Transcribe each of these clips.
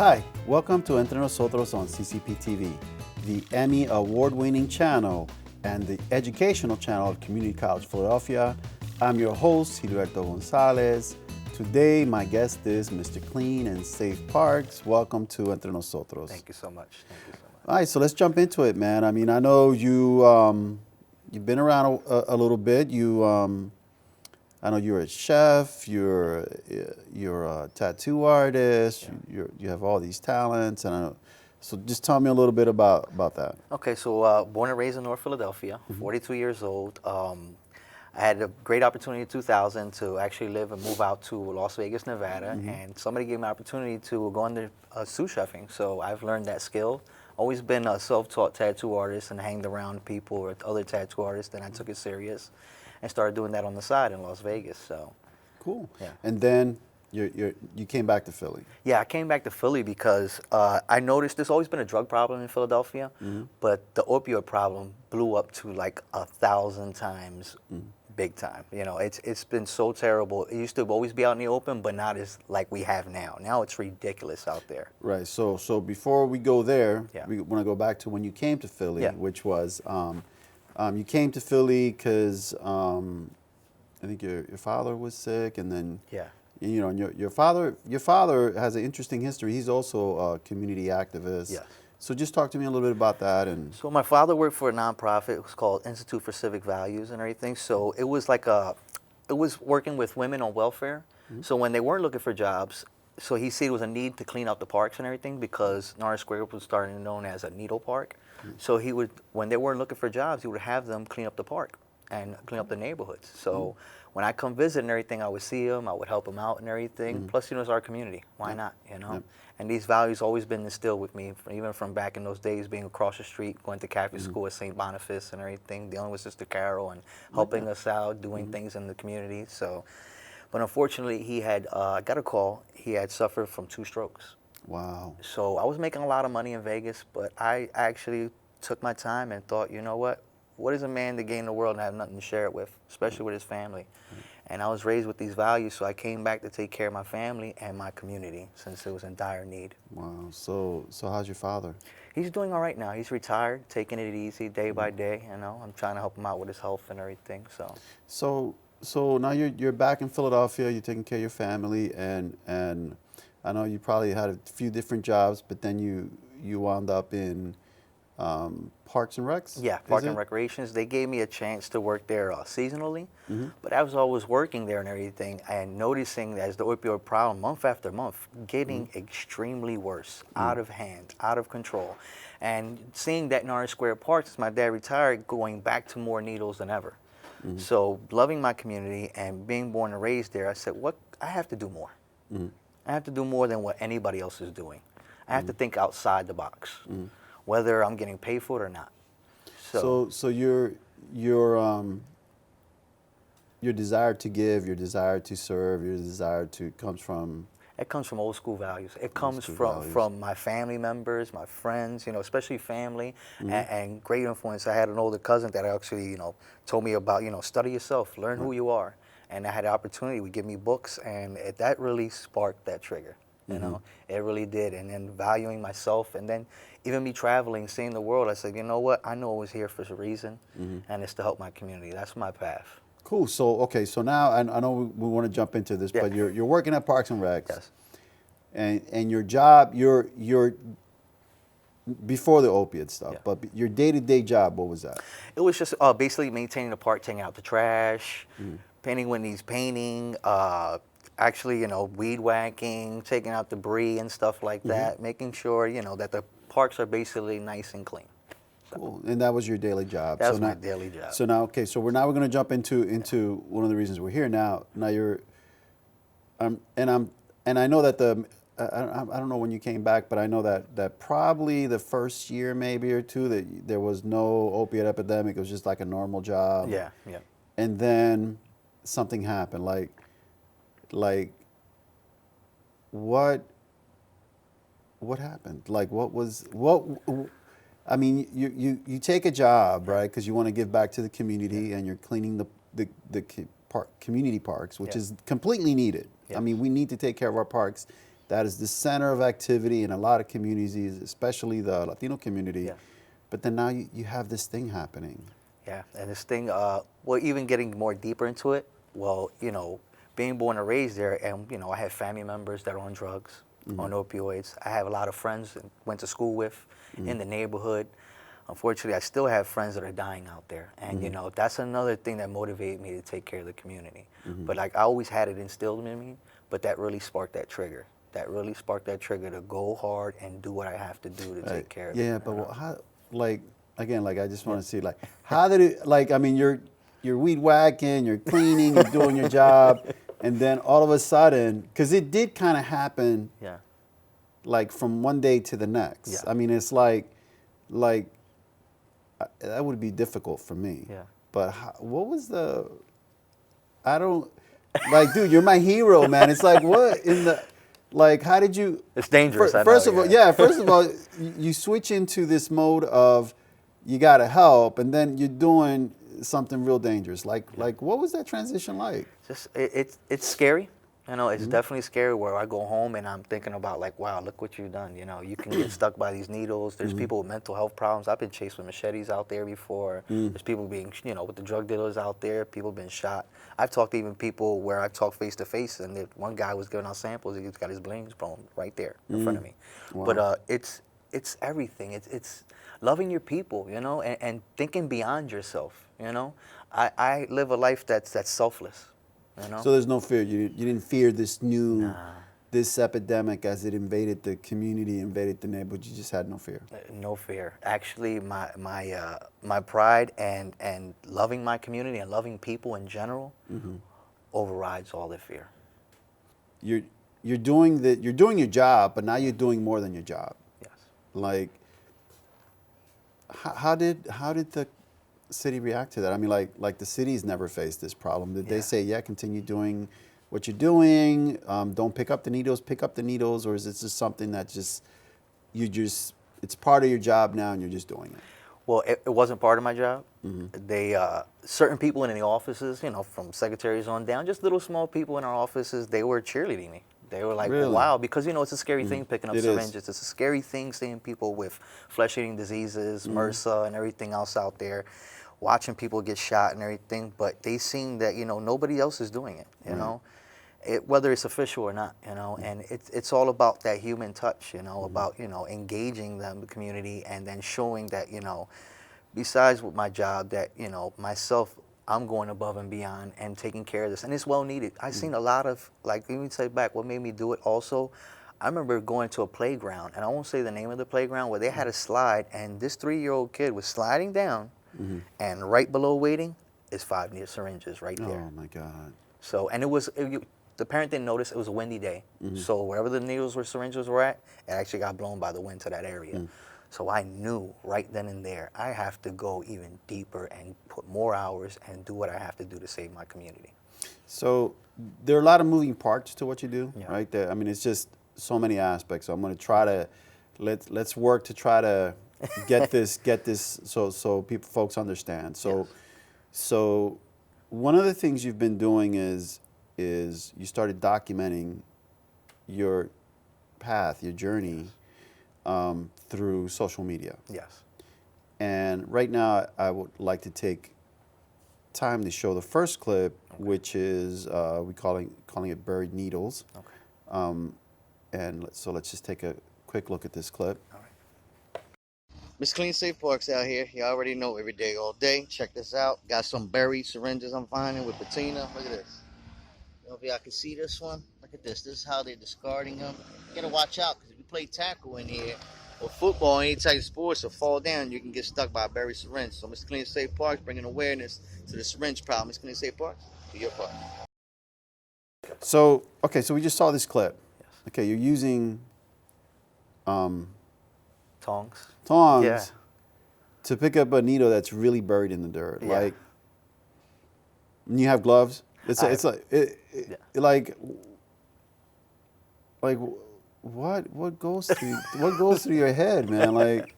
Hi, welcome to Entre, Nosotros on CCPTV, the Emmy award-winning channel and the educational channel of Community College Philadelphia. I'm your host, Gilberto Gonzalez. Today, my guest is Mr. Clean and Safe Parks. Welcome to Entre Nosotros. Thank you so much. Thank you so much. All right, so let's jump into it, man. I mean, I know you've been around a little bit. I know you're a chef, you're a tattoo artist, Yeah. you have all these talents, and so just tell me a little bit about that. Okay, so born and raised in North Philadelphia, 42 years old. I had a great opportunity in 2000 to actually live and move out to Las Vegas, Nevada, and somebody gave me an opportunity to go into sous chefing. So I've learned that skill. Always been a self-taught tattoo artist and hanged around people with other tattoo artists. Then I took it serious and started doing that on the side in Las Vegas. So Cool. Yeah. And then you came back to Philly. yeah, I came back to Philly because I noticed there's always been a drug problem in Philadelphia, but the opioid problem blew up to like 1,000 times big time. You know, it's been so terrible. It used to always be out in the open, but not as like we have now. Now it's ridiculous out there. Right. So before we go there, Yeah. we want to go back to when you came to Philly, Yeah. which was you came to Philly because I think your father was sick, and then Yeah. you know, and your father has an interesting history. He's also a community activist. Yes. So just talk to me a little bit about that. And So my father worked for a nonprofit. It was called Institute for Civic Values and everything. So it was like it was working with women on welfare. So when they weren't looking for jobs, so he said there was a need to clean up the parks and everything because Norris Square was starting to be known as a needle park. So he would, when they weren't looking for jobs, he would have them clean up the park and clean up the neighborhoods. So when I come visit and everything, I would see him, I would help him out and everything. Plus, you know, it's our community. Why not, you know? And these values always been instilled with me, even from back in those days, being across the street, going to Catholic school at St. Boniface and everything, dealing with Sister Carol and helping us out, doing things in the community. So, but unfortunately, he had got a call. He had suffered from 2 strokes. wow. So I was making a lot of money in Vegas, but I actually took my time and thought, you know what is a man to gain the world and have nothing to share it with, especially with his family? And I was raised with these values, so I came back to take care of my family and my community since it was in dire need. Wow. So how's your father? He's doing all right now. He's retired, taking it easy day by day. You know, I'm trying to help him out with his health and everything. So now you're back in Philadelphia. You're taking care of your family, and I know you probably had a few different jobs, but then you wound up in Parks and Recs? Yeah, is Park and it? Recreations. They gave me a chance to work there seasonally, but I was always working there and everything, and noticing as the opioid problem, month after month, getting extremely worse, out of hand, out of control, and seeing that Norris Square Park, since my dad retired, going back to more needles than ever. So loving my community and being born and raised there, I said, what? I have to do more. I have to do more than what anybody else is doing. I have to think outside the box, whether I'm getting paid for it or not. So your desire to give, your desire to serve, your desire to comes from. It comes from old school values. It comes school from, values. from my family members, my friends, you know, especially family, and great influence. I had an older cousin that actually, you know, told me about, you know, study yourself, learn who you are. And I had the opportunity, would give me books, and that really sparked that trigger. You know, it really did. And then valuing myself, and then even me traveling, seeing the world, I said, you know what? I know I was here for a reason, and it's to help my community. That's my path. Cool. So okay. So now I know we want to jump into this, but you're working at Parks and Recs. Yes. And your job, you're before the opiate stuff, but your day-to-day job, what was that? It was just basically maintaining the park, taking out the trash, painting when he's painting, actually, you know, weed whacking, taking out debris and stuff like that, making sure, you know, that the parks are basically nice and clean. Cool. And that was your daily job. That was so my daily job. So now, okay, so we're going to jump into one of the reasons we're here now. Now you're, and I know that I don't know when you came back, but I know that probably the first year, maybe or two, that there was no opiate epidemic. It was just like a normal job. Yeah. And then something happened. Like what happened? Like what? I mean, you take a job, right? Because you want to give back to the community, and you're cleaning the community parks, which is completely needed. I mean, we need to take care of our parks. that is the center of activity in a lot of communities, especially the Latino community. Yeah. But then now you have this thing happening. Yeah, and this thing, well, even getting more deeper into it, well, being born and raised there, and, I have family members that are on drugs, on opioids. I have a lot of friends that went to school with in the neighborhood. Unfortunately, I still have friends that are dying out there. And, that's another thing that motivated me to take care of the community. But, like, I always had it instilled in me, but that really sparked that trigger. That really sparked that trigger to go hard and do what I have to do to take care of it. Yeah, but how, like, again, like, I just want to see, like, how did it, like, I mean, you're weed whacking, you're cleaning, you're doing your job, and then all of a sudden, because it did kind of happen, like, from one day to the next. Yeah. I mean, it's like, that would be difficult for me. Yeah. But what was the, I don't, like, dude, you're my hero, man. It's like, what in the, like, how did you? It's dangerous. First of all, you switch into this mode of you got to help, and then you're doing something real dangerous. Like what was that transition like? Just it's scary. It's definitely scary where I go home and I'm thinking about, like, wow, look what you've done. You can get stuck by these needles. There's people with mental health problems. I've been chased with machetes out there before. There's people being, with the drug dealers out there. People been shot. I've talked to even people where I've talked face to face, and one guy was giving out samples. He's got his brains blown right there in front of me. Wow. But it's everything. It's loving your people, and thinking beyond yourself. I live a life that's selfless. So there's no fear. You didn't fear this this epidemic as it invaded the community, invaded the neighborhood. You just had no fear. No fear. Actually, my pride and loving my community and loving people in general overrides all the fear. You're doing your job, but now you're doing more than your job. Yes. Like, how did the city react to that? I mean, like the city's never faced this problem. Did they say, continue doing what you're doing, don't pick up the needles, or is it just something that it's part of your job now and you're just doing it? Well, it wasn't part of my job. They certain people in the offices, from secretaries on down, just little small people in our offices, they were cheerleading me. They were like, really? Wow, because it's a scary thing picking up syringes. Is. It's a scary thing seeing people with flesh-eating diseases, MRSA, and everything else out there, watching people get shot and everything. But they seen that nobody else is doing it. Whether it's official or not. And it's all about that human touch. About engaging the community and then showing that besides with my job that myself. I'm going above and beyond and taking care of this, and it's well needed. I've seen a lot of, like, even say back, what made me do it also, I remember going to a playground, and I won't say the name of the playground, where they had a slide, and this 3-year-old kid was sliding down, and right below waiting is 5 needle syringes right there. Oh my God. So, and the parent didn't notice, it was a windy day, so wherever the needles or syringes were at, it actually got blown by the wind to that area. So I knew right then and there, I have to go even deeper and put more hours and do what I have to do to save my community. So there are a lot of moving parts to what you do, right? I mean, it's just so many aspects. So I'm going to try to, let's work to try to get this so folks understand. So one of the things you've been doing is you started documenting your path, your journey. Through social media. Yes. And right now, I would like to take time to show the first clip, which is calling it Buried Needles. Okay. And so let's just take a quick look at this clip. All right. Miss Clean Safe Parks out here. You already know, every day, all day. Check this out. Got some buried syringes I'm finding with patina. Look at this. I don't know if y'all can see this one. Look at this. This is how they're discarding them. You gotta watch out, because if you play tackle in here, or football, any type of sports, or fall down, you can get stuck by a buried syringe. So Mr. Clean Safe Parks bringing awareness to the syringe problem. Mr. Clean Safe Parks, do your part. So we just saw this clip. Yes. Okay, you're using Tongs. Tongs to pick up a needle that's really buried in the dirt. Yeah. Like, and you have gloves. It's like what goes through your head, man? Like,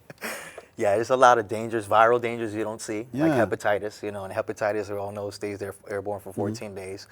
yeah, there's a lot of dangers, viral dangers you don't see, like Yeah. hepatitis. And hepatitis, we all know, stays there airborne for 14 days.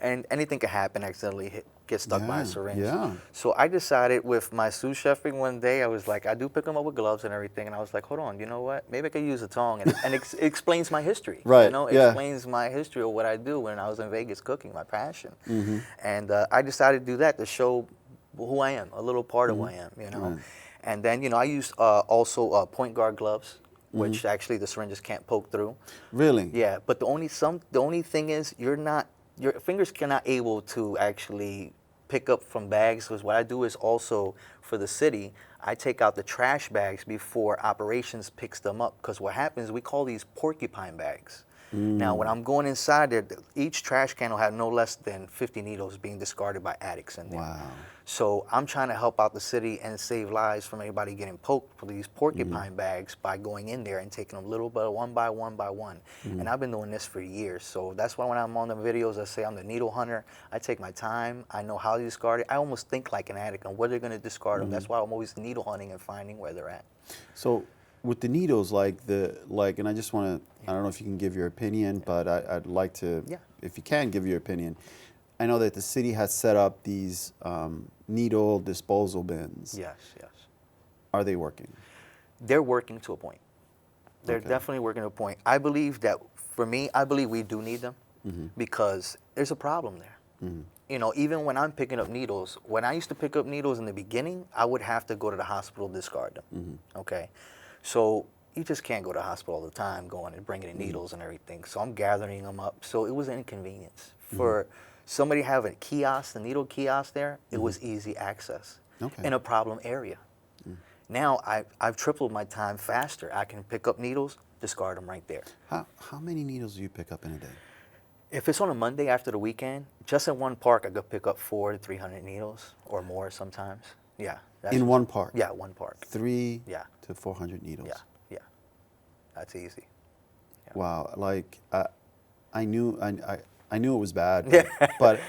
and anything could happen, accidentally get stuck by a syringe. Yeah. So I decided with my sous chefing one day, I was like, I do pick them up with gloves and everything, and I was like, hold on, you know what? Maybe I could use a tongue, and it explains my history. Right, You know, yeah. explains my history of what I do when I was in Vegas cooking, my passion. Mm-hmm. And I decided to do that to show who I am, a little part of who I am, you know. Right. And then, you know, I use also point guard gloves, which actually the syringes can't poke through. Really? Yeah, but the only thing is your fingers cannot able to actually pick up from bags, because what I do is also for the city, I take out the trash bags before operations picks them up, because what happens, we call these porcupine bags. Now, when I'm going inside there, each trash can will have no less than 50 needles being discarded by addicts in there. Wow. So I'm trying to help out the city and save lives from anybody getting poked for these porcupine bags by going in there and taking them little by one by one by one. And I've been doing this for years. So that's why when I'm on the videos, I say I'm the needle hunter. I take my time. I know how to discard it. I almost think like an addict on where they're going to discard them. That's why I'm always needle hunting and finding where they're at. So with the needles, and I just want to, I don't know if you can give your opinion, but I'd like to, if you can give your opinion. I know that the city has set up these needle disposal bins. Yes, yes. Are they working? They're working to a point. They're Okay. definitely working to a point. I believe that, for me, I believe we do need them because there's a problem there. You know, even when I'm picking up needles, when I used to pick up needles in the beginning, I would have to go to the hospital to discard them. Okay? So you just can't go to the hospital all the time going and bringing in needles and everything. So I'm gathering them up. So it was an inconvenience. For somebody having a kiosk, the needle kiosk there, it was easy access in a problem area. Now I've tripled my time faster. I can pick up needles, discard them right there. How many needles do you pick up in a day? If it's on a Monday after the weekend, just in one park, I could pick up 400 to 300 needles or more sometimes. Yeah. In one park? Yeah, one park. 300 to 400 needles. Yeah, yeah. That's easy. Yeah. Wow. Like I knew it was bad, but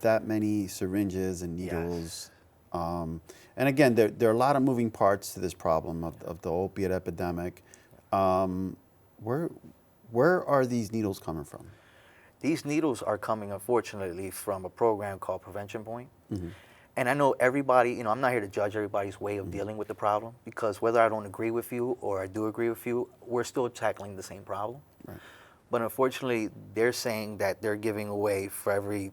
that many syringes and needles. And again, there are a lot of moving parts to this problem of the opiate epidemic. Where are these needles coming from? These needles are coming, unfortunately, from a program called Prevention Point. And I know everybody, you know, I'm not here to judge everybody's way of dealing with the problem, because whether I don't agree with you or I do agree with you, we're still tackling the same problem. Right. But unfortunately, they're saying that they're giving away for every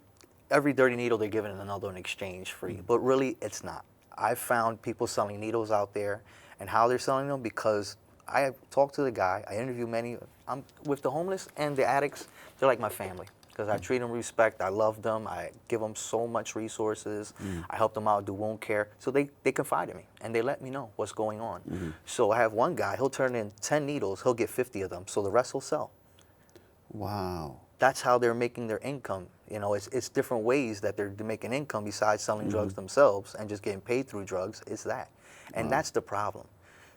dirty needle, they're giving another in exchange free. But really, it's not. I've found people selling needles out there, and how they're selling them, because I have talked to the guy, I interview many, I'm with the homeless and the addicts, they're like my family, because I treat them with respect, I love them, I give them so much resources, I help them out, do wound care, so they confide in me, and they let me know what's going on. So I have one guy, he'll turn in 10 needles, he'll get 50 of them, so the rest will sell. Wow. That's how they're making their income. You know, it's different ways that they're making income besides selling drugs themselves and just getting paid through drugs. It's that. And that's the problem.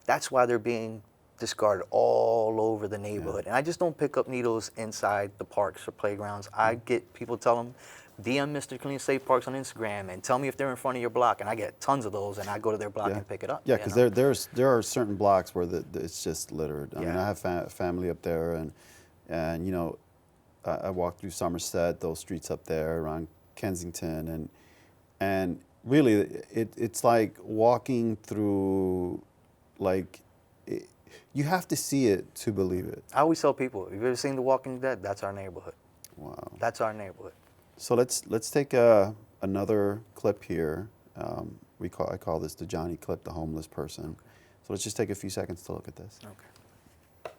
That's why they're being discarded all over the neighborhood. And I just don't pick up needles inside the parks or playgrounds. I get people tell them, DM Mr. Clean Safe Parks on Instagram and tell me if they're in front of your block. And I get tons of those, and I go to their block and pick it up. Yeah, because there are certain blocks where it's just littered. I mean, I have family up there, and you know, I walk through Somerset, those streets up there around Kensington, and really it's like walking through, like, you have to see it to believe it. I always tell people, have you ever seen The Walking Dead? That's our neighborhood. Wow. That's our neighborhood. So let's take another clip here. I call this the Johnny clip, the homeless person. So let's just take a few seconds to look at this. Okay.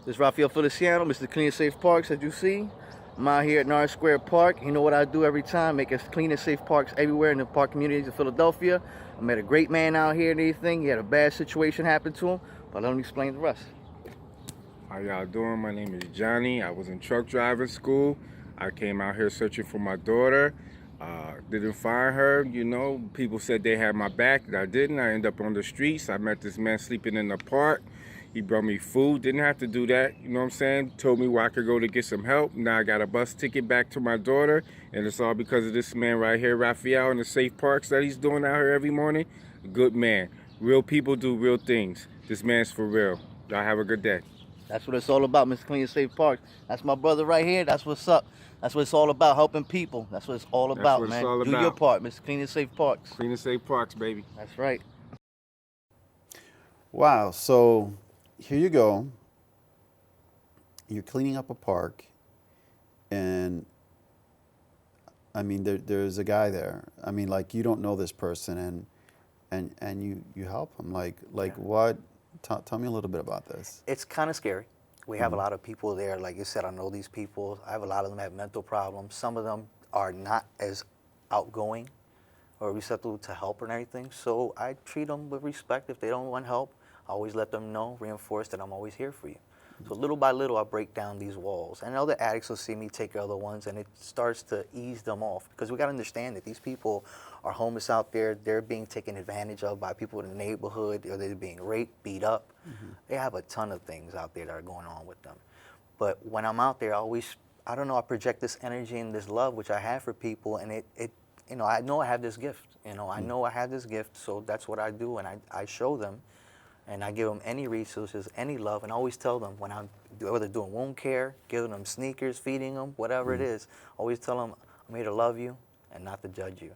This is Raphael Feliciano, Mr. Clean and Safe Parks, as you see. I'm out here at Norris Square Park. You know what I do every time, make us clean and safe parks everywhere in the park communities of Philadelphia. I met a great man out here and everything. He had a bad situation happen to him, but let him explain the rest. How y'all doing? My name is Johnny. I was in truck driving school. I came out here searching for my daughter. Didn't find her. You know, people said they had my back. I didn't. I ended up on the streets. I met this man sleeping in the park. He brought me food. Didn't have to do that. You know what I'm saying? Told me where I could go to get some help. Now I got a bus ticket back to my daughter. And it's all because of this man right here, Raphael, and the safe parks that he's doing out here every morning. A good man. Real people do real things. This man's for real. Y'all have a good day. That's what it's all about, Mr. Clean and Safe Parks. That's my brother right here. That's what's up. That's what it's all about, helping people. That's what it's all That's about, what it's man. all Do your about. part, Mr. Clean and Safe Parks. Clean and safe parks, baby. That's right. Wow. So here you go. You're cleaning up a park, and I mean, there's a guy there. I mean, like, you don't know this person, and you help him. Like what? Tell me a little bit about this. It's kind of scary. We have a lot of people there. Like you said, I know these people. I have a lot of them have mental problems. Some of them are not as outgoing or receptive to help and everything. So I treat them with respect. If they don't want help, I always let them know, reinforce that I'm always here for you. So little by little, I break down these walls. And other addicts will see me take care of the ones, and it starts to ease them off. Because we got to understand that these people are homeless out there. They're being taken advantage of by people in the neighborhood, or they're being raped, beat up. They have a ton of things out there that are going on with them. But when I'm out there, I don't know, I project this energy and this love, which I have for people, and I know I have this gift. I know I have this gift, so that's what I do, and I show them. And I give them any resources, any love, and I always tell them when I'm whether doing wound care, giving them sneakers, feeding them, whatever it is, always tell them I'm here to love you and not to judge you.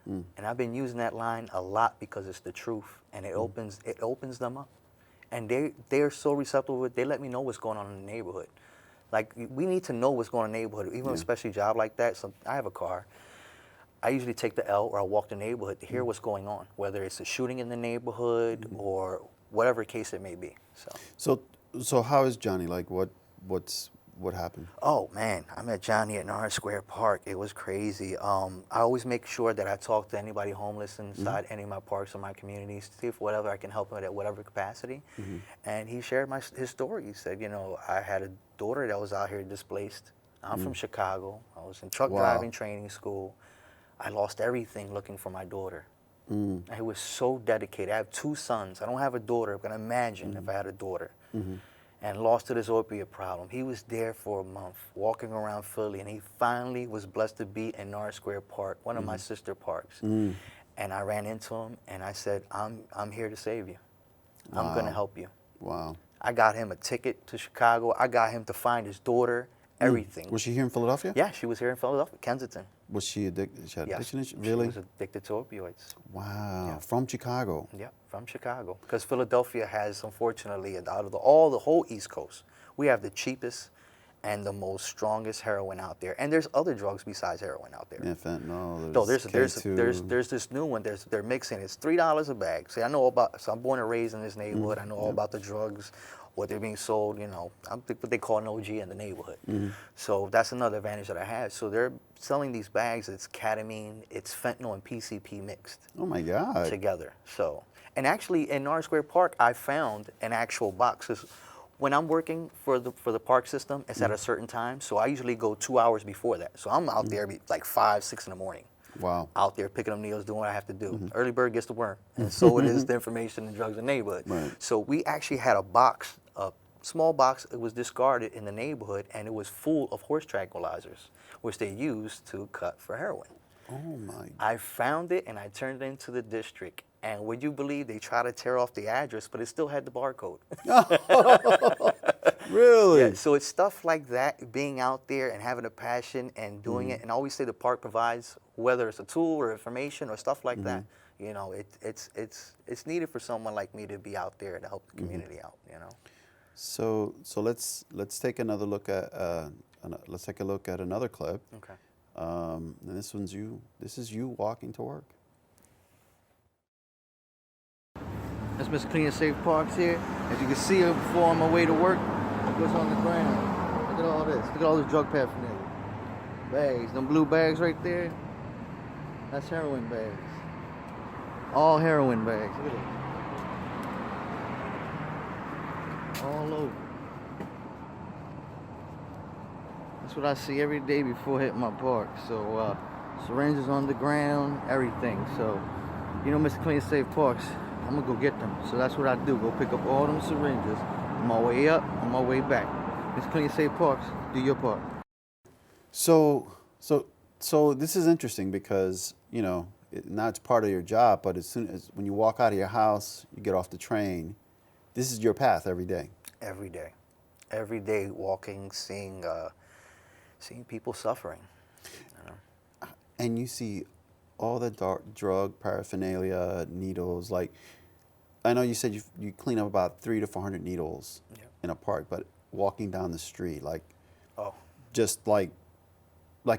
And I've been using that line a lot because it's the truth, and it opens them up, and they're so receptive with it. They let me know what's going on in the neighborhood. Like, we need to know what's going on in the neighborhood, even especially a job like that. So I have a car. I usually take the L, or I walk the neighborhood to hear what's going on, whether it's a shooting in the neighborhood or whatever case it may be. So how is Johnny? Like, what happened? Oh man, I met Johnny at Norris Square Park. It was crazy. I always make sure that I talk to anybody homeless inside any of my parks or my communities, see if whatever I can help them at whatever capacity. And he shared his story. He said, I had a daughter that was out here displaced. I'm from Chicago. I was in truck driving training school. I lost everything looking for my daughter. I was so dedicated. I have 2 sons. I don't have a daughter, but imagine if I had a daughter. And lost to this opiate problem. He was there for a month, walking around Philly, and he finally was blessed to be in Norris Square Park, one of my sister parks. And I ran into him, and I said, I'm here to save you. I'm going to help you. Wow. I got him a ticket to Chicago. I got him to find his daughter, everything. Was she here in Philadelphia? Yeah, she was here in Philadelphia, Kensington. Was she addicted? She had Yes, addiction? she Really? was addicted to opioids. Wow. Yeah. From Chicago. Yeah, from Chicago. Because Philadelphia has, unfortunately, out of the whole East Coast, we have the cheapest and the most strongest heroin out there. And there's other drugs besides heroin out there. Yeah, fentanyl. No, there's K2. this new one. They're mixing. It's $3 a bag. See, so I'm born and raised in this neighborhood. I know all about the drugs, what they're being sold. I'm what they call an OG in the neighborhood. So that's another advantage that I have. So they're selling these bags. It's ketamine, it's fentanyl and PCP mixed. Oh my God. Together. So, and actually in Norris Square Park, I found an actual box. 'Cause when I'm working for the park system, it's at a certain time. So I usually go 2 hours before that. So I'm out there like 5, 6 in the morning. Wow. Out there picking up needles, doing what I have to do. Early bird gets the worm, and so it is the information and drugs in the neighborhood. Right. So we actually had a box, a small box. It was discarded in the neighborhood, and it was full of horse tranquilizers, which they used to cut for heroin. Oh my. I found it and I turned it into the district. And would you believe they tried to tear off the address, but it still had the barcode. Really? Yeah, so it's stuff like that, being out there and having a passion and doing it. And I always say the park provides, whether it's a tool or information or stuff like that. It's needed for someone like me to be out there to help the community out. So let's take another look at let's take a look at another clip. Okay. And this is you walking to work. That's Mr. Clean and Safe Parks here. As you can see before on my way to work, what's on the ground. Look at all this. Look at all this drug paraphernalia. Bags. Them blue bags right there. That's heroin bags. All heroin bags. Look at it. All over. That's what I see every day before hitting my park. So syringes on the ground, everything. So, Mr. Clean and Safe Parks, I'm gonna go get them. So that's what I do. Go pick up all them syringes on my way up, on my way back. Mr. Clean and Safe Parks, do your part. So this is interesting because now it's part of your job, but as soon as when you walk out of your house, you get off the train. This is your path every day. Every day. Every day walking, seeing seeing people suffering. You know? And you see all the drug paraphernalia, needles. Like, I know you said you clean up about 300 to 400 needles in a park, but walking down the street, like, just like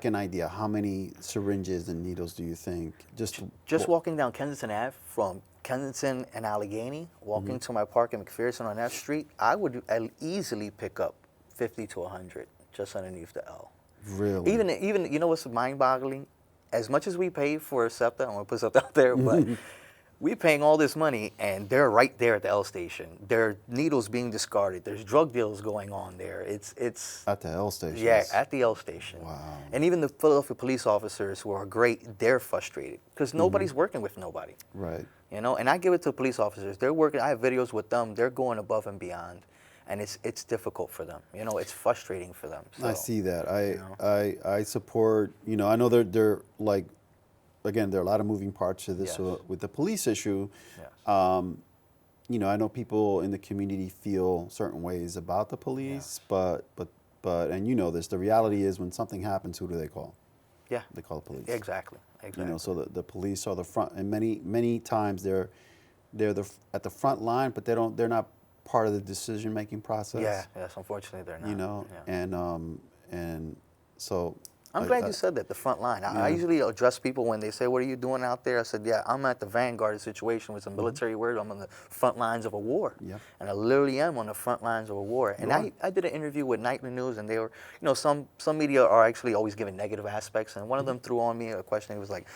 an idea, how many syringes and needles do you think? Just walking down Kensington Ave from Kensington and Allegheny, walking to my park in McPherson on that street, I would easily pick up 50 to 100 just underneath the L. Really? Even you know what's mind-boggling? As much as we pay for SEPTA, I'm gonna put something out there, but we're paying all this money, and they're right there at the L station. There are needles being discarded. There's drug deals going on there. It's at the L station. Yeah, at the L station. Wow. And even the Philadelphia police officers, who are great, they're frustrated because nobody's working with nobody. Right. You know, and I give it to police officers. They're working. I have videos with them. They're going above and beyond, and it's difficult for them. You know, it's frustrating for them. So, I see that. you know. I support. You know, I know they're like, again, there are a lot of moving parts to this with the police issue. Yes. You know, I know people in the community feel certain ways about the police, but and you know this. The reality is, when something happens, who do they call? Yeah. They call the police. Exactly. You know, so the police are the front, and many times they're at the front line, but they're not part of the decision making process. Yeah. Yes. Unfortunately, they're not. You know, Yeah. and so. I'm glad you said that, the front line. I usually address people when they say, what are you doing out there? I said, yeah, I'm at the vanguard of the situation with some military word. I'm on the front lines of a war. Yep. And I literally am on the front lines of a war. And I did an interview with Nightly News, and they were, you know, some media are actually always giving negative aspects. And one of them threw on me a question. He was like,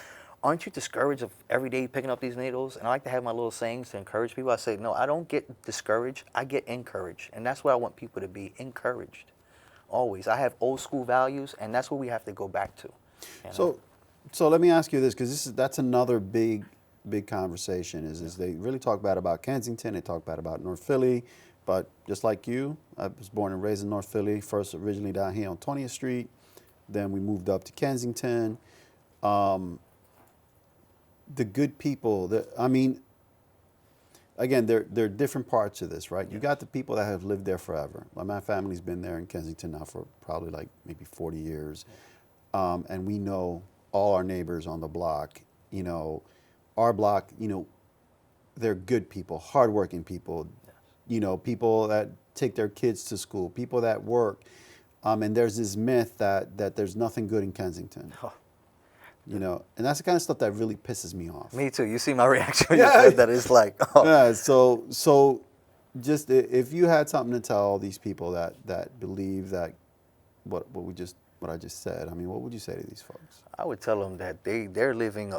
aren't you discouraged of every day picking up these needles? And I like to have my little sayings to encourage people. I say, no, I don't get discouraged. I get encouraged. And that's what I want people to be, encouraged. Always. I have old school values, and that's what we have to go back to. You know? So let me ask you this, because that's another big conversation. Is they really talk bad about Kensington, they talk bad about North Philly, but just like you, I was born and raised in North Philly. First, originally down here on 20th Street, then we moved up to Kensington. The good people, again, there are different parts of this, right? You got the people that have lived there forever. Like, my family's been there in Kensington now for probably like maybe 40 years. And we know all our neighbors on the block. You know, our block, you know, they're good people, hardworking people, you know, people that take their kids to school, people that work. And there's this myth that there's nothing good in Kensington. You know, and that's the kind of stuff that really pisses me off. Me too. You see my reaction when you said that. It's like, oh. Yeah, so just if you had something to tell these people that believe that what I just said, I mean, what would you say to these folks? I would tell them that they're living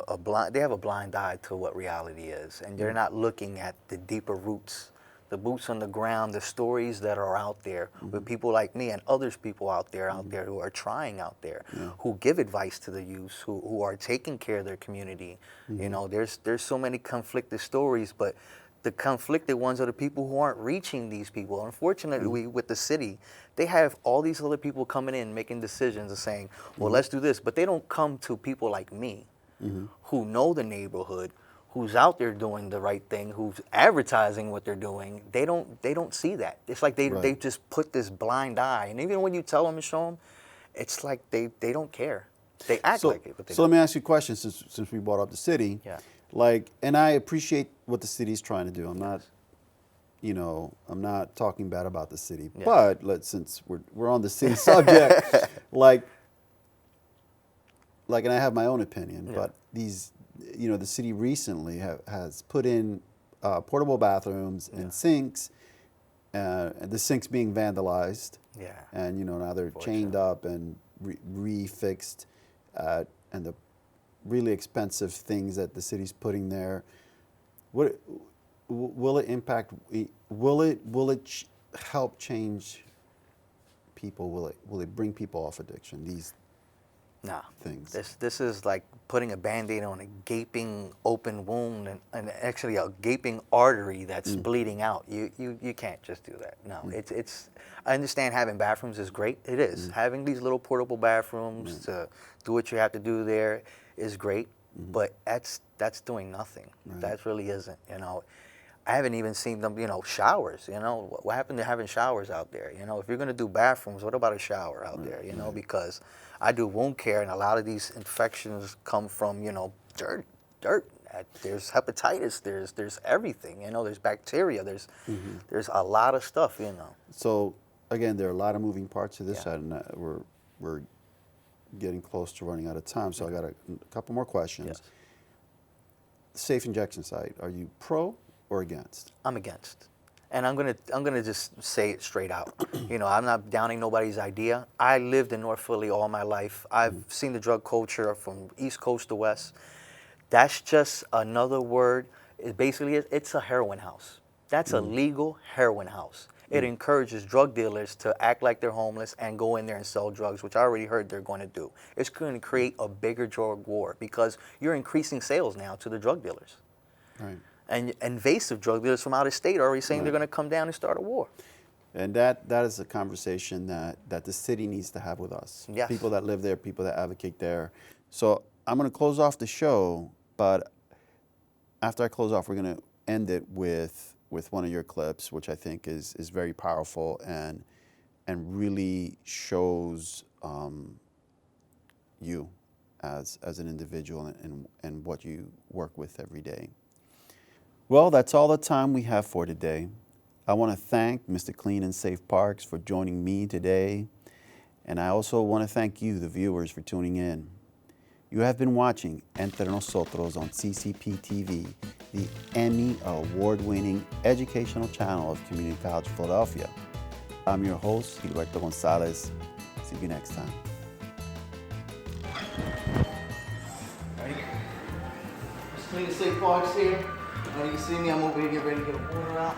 they have a blind eye to what reality is, and they're not looking at the deeper roots, the boots on the ground, the stories that are out there with people like me and others people out there who are trying out there, who give advice to the youth, who are taking care of their community. You know, there's so many conflicted stories, but the conflicted ones are the people who aren't reaching these people. Unfortunately, with the city, they have all these other people coming in making decisions and saying, well, let's do this, but they don't come to people like me who know the neighborhood, who's out there doing the right thing, who's advertising what they're doing. They don't see that. It's like they just put this blind eye. And even when you tell them and show them, it's like they don't care. They act like it, but they don't. Let me ask you a question, since we brought up the city. Yeah. Like, and I appreciate what the city's trying to do. I'm not, you know, I'm not talking bad about the city. Yeah. But since we're on the city subject, like, and I have my own opinion, but these, you know, the city recently has put in portable bathrooms and sinks, the sinks being vandalized. Yeah. And, you know, now they're chained up and refixed, and the really expensive things that the city's putting there. What will it impact? Will it help change people? Will it bring people off addiction? These things. This is like putting a Band-Aid on a gaping open wound and actually a gaping artery that's bleeding out. You can't just do that. No, it's. I understand having bathrooms is great. It is. Having these little portable bathrooms to do what you have to do there is great, but that's doing nothing. That really isn't. You know, I haven't even seen them, showers, What happened to having showers out there? If you're going to do bathrooms, what about a shower out there, Because I do wound care, and a lot of these infections come from, dirt. There's hepatitis, there's everything, there's bacteria, there's a lot of stuff, So, again, there are a lot of moving parts to this, Yeah. and we're getting close to running out of time, so I got a couple more questions. Yes. Safe injection site, are you pro or against? I'm against. And I'm gonna just say it straight out. I'm not downing nobody's idea. I lived in North Philly all my life. I've seen the drug culture from East Coast to West. That's just another word. It's a heroin house. That's a legal heroin house. It encourages drug dealers to act like they're homeless and go in there and sell drugs, which I already heard they're going to do. It's going to create a bigger drug war because you're increasing sales now to the drug dealers. Right. And invasive drug dealers from out of state are already saying they're going to come down and start a war. And that is a conversation that the city needs to have with us. Yes. People that live there, people that advocate there. So I'm going to close off the show, but after I close off, we're going to end it with one of your clips, which I think is very powerful and really shows you as an individual and what you work with every day. Well, that's all the time we have for today. I want to thank Mr. Clean and Safe Parks for joining me today. And I also want to thank you, the viewers, for tuning in. You have been watching Entre Nosotros on CCPTV, the Emmy award-winning educational channel of Community College Philadelphia. I'm your host, Gilberto Gonzalez. See you next time. Clean and Safe Parks here. You see me, I'm over here getting ready to get a water out.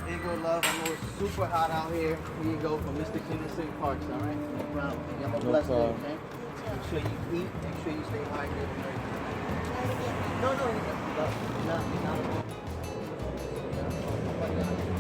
There you go, love. I know it's super hot out here. Here you go from Mr. Clean and Safe Parks, all right? No problem. You have a blessed day, okay? Make sure you eat. Make sure you stay hydrated. No, not at all.